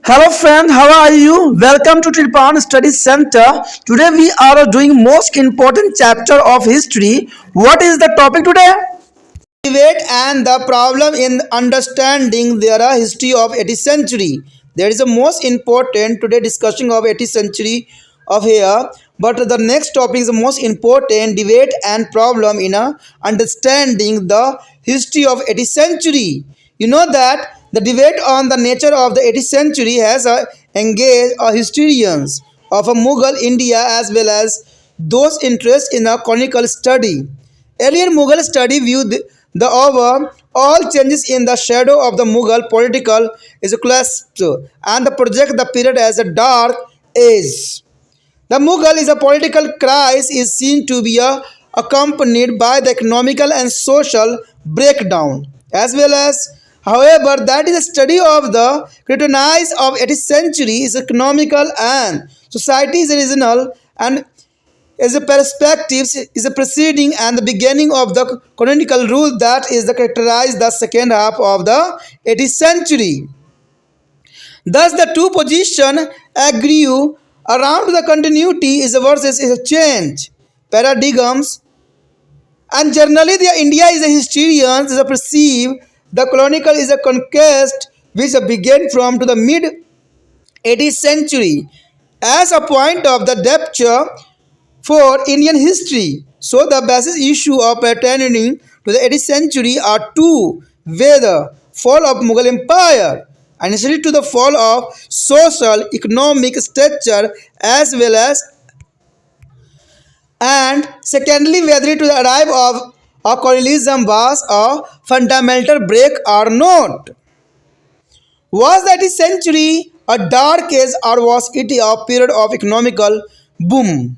Hello friend, how are you? Welcome to Tripan Study Center. Today we are doing most important chapter of history. What is the topic today? Debate and the problem in understanding their history of 18th century. There is a most important today discussion of 18th century of here. But the next topic is the most important debate and problem in understanding the history of 18th century. You know that the debate on the nature of the 18th century has engaged historians of Mughal India as well as those interested in a chronicle study. Earlier Mughal study viewed the over all changes in the shadow of the Mughal political is clasped and the project the period as a dark age. The Mughal is a political crisis is seen to be accompanied by the economical and social breakdown as well as however that is a study of the scrutinize of 18th century is economical and society is regional and is a perspectives is a preceding and the beginning of the canonical rule that is the characterize the second half of the 18th century. Thus, the two positions agree around the continuity is versus is a change paradigms, and generally the India is a historian is a perceive the colonial is a conquest which began from to the mid 18th century as a point of the departure for Indian history. So the basis issue of pertaining to the 18th century are two: whether fall of Mughal Empire and initially to the fall of social economic structure as well as and secondly whether to the arrival of colonialism was a fundamental break or not. Was the 18th century a dark age or was it a period of economical boom?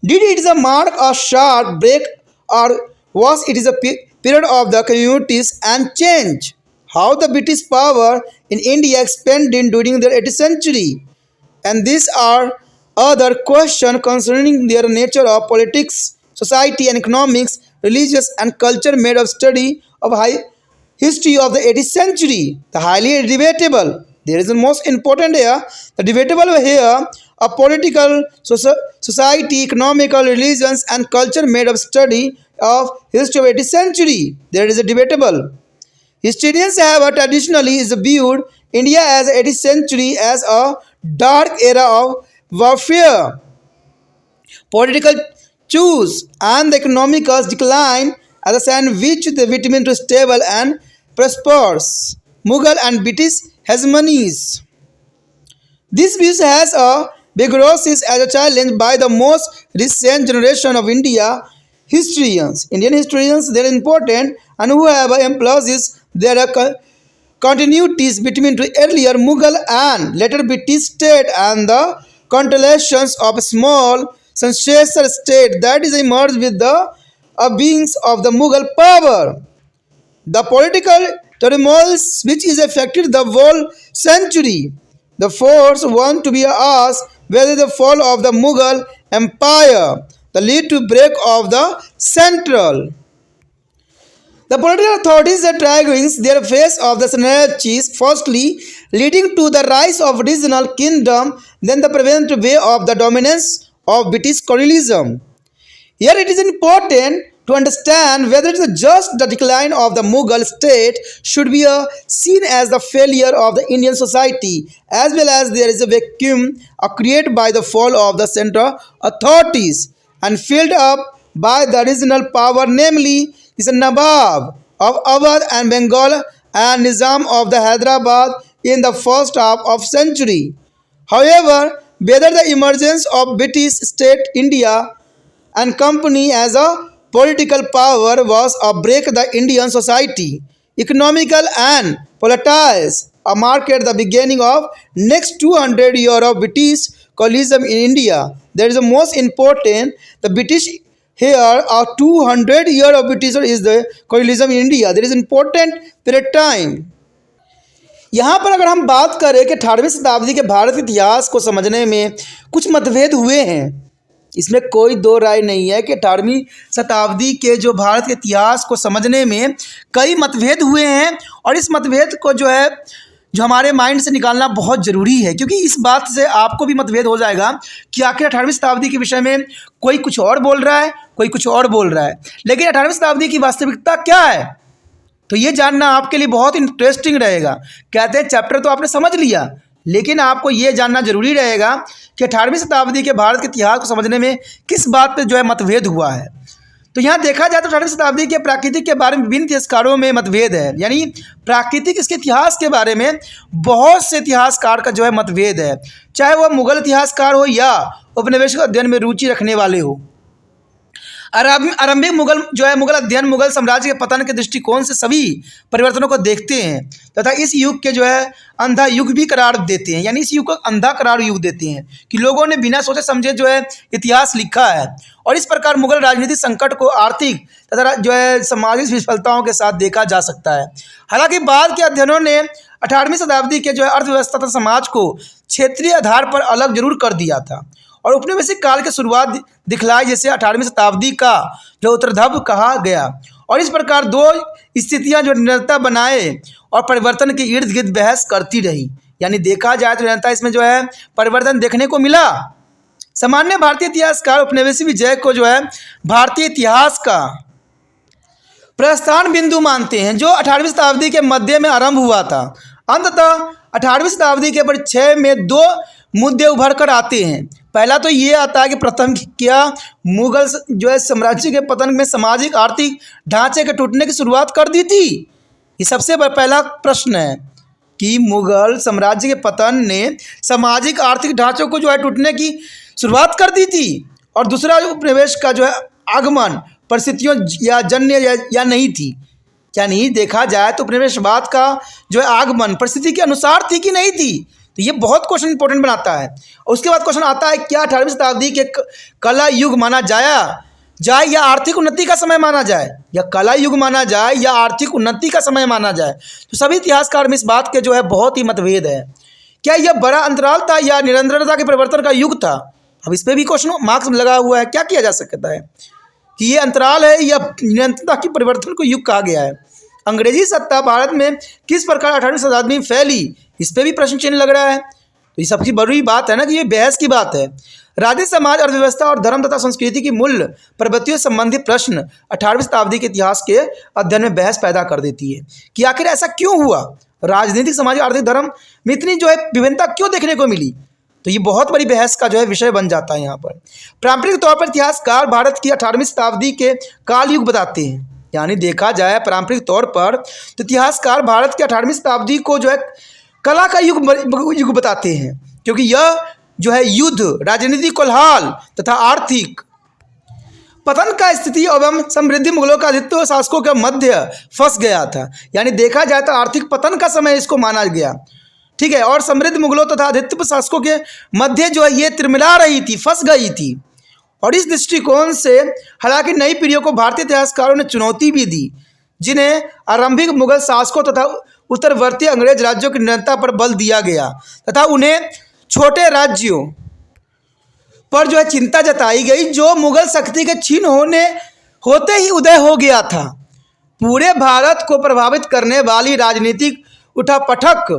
Did it is a mark a sharp break or was it is a period of the communities and change? How the British power in India expanded during the 18th century? And these are other questions concerning their nature of politics, society and economics, religious and culture made of study of high history of the 18th century. The highly debatable. There is the most important here. The debatable here a political society, economical, religions, and culture made of study of history of 18th century. There is a debatable. Historians have traditionally viewed India as 18th century as a dark era of warfare, political choose, and the economical decline as a sandwich the vitamin to stable and prosperous Mughal and British hegemonies. This view has a vigorous as a challenge by the most recent generation of historians. Indian historians they are important and who have emphasized their continuities between the earlier Mughal and later British state and the constellations of a small successor state that is emerged with the beings of the Mughal power. The political turmoil which is affected the whole century. The force want to be asked whether the fall of the Mughal Empire, the lead to break of the central. The political authorities are trying their face of the synergies, firstly leading to the rise of regional kingdom, then the prevalent way of the dominance of British colonialism. Here it is important to understand whether it is just the decline of the Mughal state should be seen as the failure of the Indian society as well as there is a vacuum created by the fall of the central authorities and filled up by the regional power namely is a Nawab of Awadh and Bengal and Nizam of the Hyderabad in the first half of century. However, whether the emergence of British state India and company as a political power was a break the Indian society, economical and politics, a market the beginning of next 200 years of British colonialism in India. There is the most important, the British here are 200 years of British is the colonialism in India. There is important period time. यहाँ पर अगर हम बात करें कि 18वीं शताब्दी के भारत के इतिहास को समझने में कुछ मतभेद हुए हैं, इसमें कोई दो राय नहीं है कि 18वीं शताब्दी के जो भारत के इतिहास को समझने में कई मतभेद हुए हैं और इस मतभेद को जो है जो हमारे माइंड से निकालना बहुत ज़रूरी है, क्योंकि इस बात से आपको भी मतभेद हो जाएगा कि आखिर 18वीं शताब्दी के विषय में कोई कुछ और बोल रहा है, कोई कुछ और बोल रहा है, लेकिन 18वीं शताब्दी की वास्तविकता क्या है, तो ये जानना आपके लिए बहुत इंटरेस्टिंग रहेगा। कहते हैं चैप्टर तो आपने समझ लिया, लेकिन आपको ये जानना जरूरी रहेगा कि 18वीं शताब्दी के भारत के इतिहास को समझने में किस बात पे जो है मतभेद हुआ है। तो यहाँ देखा जाए तो 18वीं शताब्दी के प्राकृतिक के बारे में विभिन्न इतिहासकारों में मतभेद है, यानी प्राकृतिक इसके इतिहास के बारे में बहुत से इतिहासकार का जो है मतभेद है, चाहे वह मुगल इतिहासकार हो या उपनिवेशिक अध्ययन में रुचि रखने वाले हो। आरंभिक मुगल जो है मुगल अध्ययन मुगल साम्राज्य के पतन के दृष्टिकोण से सभी परिवर्तनों को देखते हैं तथा इस युग के जो है अंधा युग भी करार देते हैं, यानी इस युग को अंधा करार युग देते हैं कि लोगों ने बिना सोचे समझे जो है इतिहास लिखा है। और इस प्रकार मुगल राजनीतिक संकट को आर्थिक तथा जो है सामाजिक विफलताओं के साथ देखा जा सकता है। हालांकि बाद के अध्ययनों ने 18वीं शताब्दी के जो है अर्थव्यवस्था तथा समाज को क्षेत्रीय आधार पर अलग जरूर कर दिया था और उपनिवेशिक काल की शुरुआत दिखलाई, जैसे 18वीं शताब्दी का जो उत्तरार्ध कहा गया। और इस प्रकार दो स्थितियां जो निरंतरता बनाए और परिवर्तन के इर्द गिर्द बहस करती रही, यानी देखा जाए तो निरंतरता इसमें जो है परिवर्तन देखने को मिला। सामान्य भारतीय इतिहासकार उपनिवेशी विजय को जो है भारतीय इतिहास का प्रस्थान बिंदु मानते हैं, जो 18वीं शताब्दी के मध्य में आरंभ हुआ था। अंततः 18वीं शताब्दी के परिचय में दो मुद्दे उभर कर आते हैं। पहला तो ये आता है कि प्रथम क्या मुगल जो है साम्राज्य के पतन में सामाजिक आर्थिक ढांचे के टूटने की शुरुआत कर दी थी। ये सबसे पहला प्रश्न है कि मुगल साम्राज्य के पतन ने सामाजिक आर्थिक ढांचों को जो है टूटने की शुरुआत कर दी थी। और दूसरा उपनिवेश का जो है आगमन परिस्थितियों या जन्य या नहीं थी, क्या नहीं देखा जाए तो उपनिवेशवाद का जो है आगमन परिस्थिति के अनुसार थी कि नहीं थी। तो ये बहुत क्वेश्चन इंपॉर्टेंट बनाता है। उसके बाद क्वेश्चन आता है क्या 18वीं शताब्दी के कला युग माना जाए या आर्थिक उन्नति का समय माना जाए, या कला युग माना जाए या आर्थिक उन्नति का समय माना जाए। तो सभी इतिहासकार में इस बात के जो है बहुत ही मतभेद है। क्या यह बड़ा अंतराल था या निरंतरता के परिवर्तन का युग था? अब इस पर भी क्वेश्चन मार्क्स लगा हुआ है। क्या किया जा सकता है कि ये अंतराल है या निरंतरता के परिवर्तन को युग कहा गया है? अंग्रेजी सत्ता भारत में किस प्रकार 18वीं शताब्दी में फैली, इस पर भी प्रश्न चिन्ह लग रहा है। तो ये सबसे बड़ी बात है ना कि ये बहस की बात है। राजनीति, समाज, अर्थव्यवस्था और धर्म तथा संस्कृति की मूल प्रवृत्तियों से संबंधित प्रश्न 18वीं शताब्दी के इतिहास के अध्ययन में बहस पैदा कर देती है कि आखिर ऐसा क्यों हुआ, राजनीतिक, सामाजिक, आर्थिक, धर्म में इतनी जो है विभिन्नता क्यों देखने को मिली। तो ये बहुत बड़ी बहस का जो है विषय बन जाता है। यहाँ पर पारंपरिक तौर पर इतिहासकार भारत की 18वीं शताब्दी के काल युग बताते हैं, यानी देखा जाए पारंपरिक तौर पर तो इतिहासकार भारत की 18वीं शताब्दी को जो है कला का युग बताते हैं, क्योंकि यह जो है युद्ध, राजनीतिक कोलाहल तथा आर्थिक पतन का स्थिति एवं समृद्धि मुगलों का आधिपत्य शासकों के मध्य फंस गया था। यानी देखा जाए तो आर्थिक पतन का समय इसको माना गया, ठीक है। और समृद्ध मुगलों तथा आधिपत्य शासकों के मध्य जो है ये तिरमिला रही थी, फंस गई थी। और इस दृष्टिकोण से हालांकि नई पीढ़ियों को भारतीय इतिहासकारों ने चुनौती भी दी, जिन्हें आरंभिक मुगल शासकों तथा उत्तरवर्ती अंग्रेज राज्यों की निरंतरता पर बल दिया गया तथा उन्हें छोटे राज्यों पर जो है चिंता जताई गई जो मुगल शक्ति के क्षीण होते ही उदय हो गया था। पूरे भारत को प्रभावित करने वाली राजनीतिक उठापटक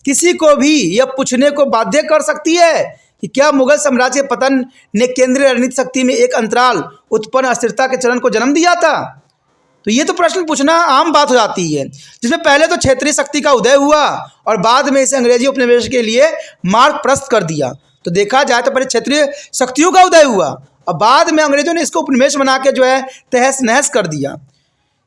किसी को भी यह पूछने को बाध्य कर सकती है कि क्या मुगल साम्राज्य के पतन ने केंद्रीय रणनीतिक शक्ति में एक अंतराल उत्पन्न अस्थिरता के चरण को जन्म दिया था। तो ये तो प्रश्न पूछना आम बात हो जाती है, जिसमें पहले तो क्षेत्रीय शक्ति का उदय हुआ और बाद में इसे अंग्रेजी उपनिवेश के लिए मार्ग प्रशस्त कर दिया। तो देखा जाए तो पहले क्षेत्रीय शक्तियों का उदय हुआ और बाद में अंग्रेजों ने इसको उपनिवेश बना के जो है तहस नहस कर दिया।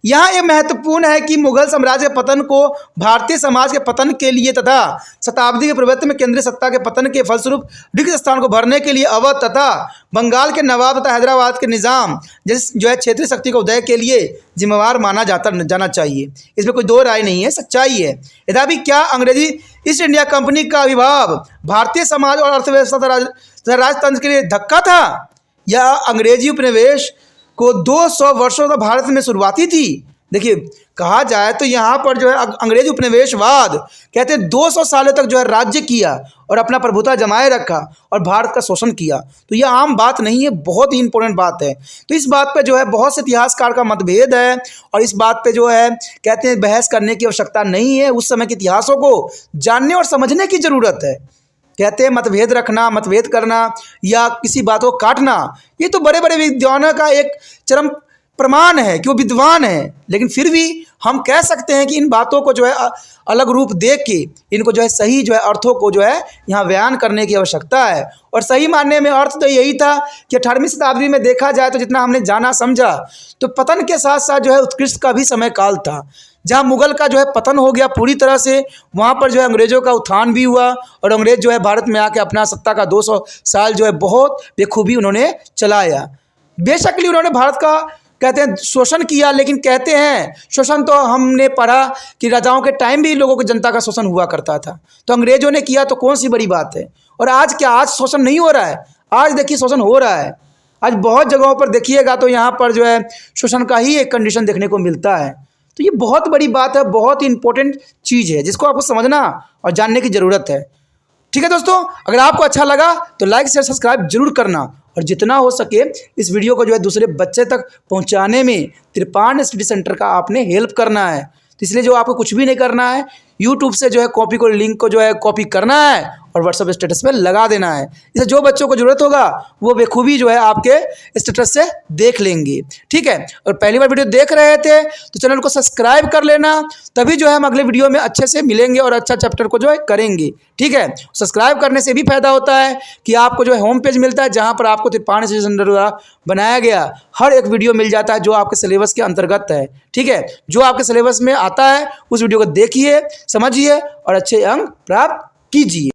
यहाँ यह महत्वपूर्ण है कि मुगल साम्राज्य के पतन को भारतीय समाज के पतन के लिए तथा शताब्दी के प्रवृत्ति में केंद्रीय सत्ता के पतन के फलस्वरूप रिक्त स्थान को भरने के लिए अवध तथा बंगाल के नवाब तथा हैदराबाद के निज़ाम जैसे जो है क्षेत्रीय शक्ति के उदय के लिए जिम्मेवार माना जाना चाहिए। इसमें कोई दो राय नहीं है, सच्चाई है। यद्यपि क्या अंग्रेजी ईस्ट इंडिया कंपनी का आविर्भाव भारतीय समाज और अर्थव्यवस्था तथा राजतंत्र के लिए धक्का था, या अंग्रेजी उपनिवेश को 200 वर्षों तक भारत में शुरुआती थी? देखिए, कहा जाए तो यहाँ पर जो है अंग्रेज उपनिवेशवाद कहते हैं 200 सालों तक जो है राज्य किया और अपना प्रभुता जमाए रखा और भारत का शोषण किया। तो यह आम बात नहीं है, बहुत ही इंपॉर्टेंट बात है। तो इस बात पे जो है बहुत से इतिहासकार का मतभेद है और इस बात पे जो है कहते हैं बहस करने की आवश्यकता नहीं है। उस समय के इतिहासों को जानने और समझने की ज़रूरत है। कहते हैं मतभेद रखना, मतभेद करना या किसी बात को काटना, ये तो बड़े बड़े विद्वानों का एक चरम प्रमाण है कि वो विद्वान है। लेकिन फिर भी हम कह सकते हैं कि इन बातों को जो है अलग रूप दे के इनको जो है सही जो है अर्थों को जो है यहाँ बयान करने की आवश्यकता है। और सही मानने में अर्थ तो यही था कि 18वीं शताब्दी में देखा जाए तो जितना हमने जाना समझा तो पतन के साथ साथ जो है उत्कृष्ट का भी समय काल था। जहाँ मुगल का जो है पतन हो गया पूरी तरह से, वहाँ पर जो है अंग्रेज़ों का उत्थान भी हुआ और अंग्रेज़ जो है भारत में आके अपना सत्ता का 200 साल जो है बहुत बेखूबी उन्होंने चलाया। बेशक उन्होंने भारत का कहते हैं शोषण किया, लेकिन कहते हैं शोषण तो हमने पढ़ा कि राजाओं के टाइम भी लोगों को जनता का शोषण हुआ करता था। तो अंग्रेज़ों ने किया तो कौन सी बड़ी बात है। और आज क्या, आज शोषण नहीं हो रहा है? आज देखिए शोषण हो रहा है। आज बहुत जगहों पर देखिएगा तो यहाँ पर जो है शोषण का ही एक कंडीशन देखने को मिलता है। तो ये बहुत बड़ी बात है, बहुत ही इंपॉर्टेंट चीज़ है जिसको आपको समझना और जानने की ज़रूरत है। ठीक है दोस्तों, अगर आपको अच्छा लगा तो लाइक शेयर सब्सक्राइब जरूर करना और जितना हो सके इस वीडियो को जो है दूसरे बच्चे तक पहुंचाने में त्रिपाण स्टडी सेंटर का आपने हेल्प करना है। तो इसलिए जो आपको कुछ भी नहीं करना है, यूट्यूब से जो है कॉपी को लिंक को जो है कॉपी करना है और व्हाट्सएप स्टेटस पे लगा देना है। इसे जो बच्चों को ज़रूरत होगा वो बेखूबी जो है आपके स्टेटस से देख लेंगे। ठीक है, और पहली बार वीडियो देख रहे थे तो चैनल को सब्सक्राइब कर लेना, तभी जो है हम अगले वीडियो में अच्छे से मिलेंगे और अच्छा चैप्टर को जो है करेंगे। ठीक है, सब्सक्राइब करने से भी फायदा होता है कि आपको जो है होम पेज मिलता है जहाँ पर आपको त्रिपाण स्टडी सेंटर द्वारा बनाया गया हर एक वीडियो मिल जाता है जो आपके सिलेबस के अंतर्गत है। ठीक है, जो आपके सिलेबस में आता है उस वीडियो को देखिए, समझिए और अच्छे अंक प्राप्त कीजिए।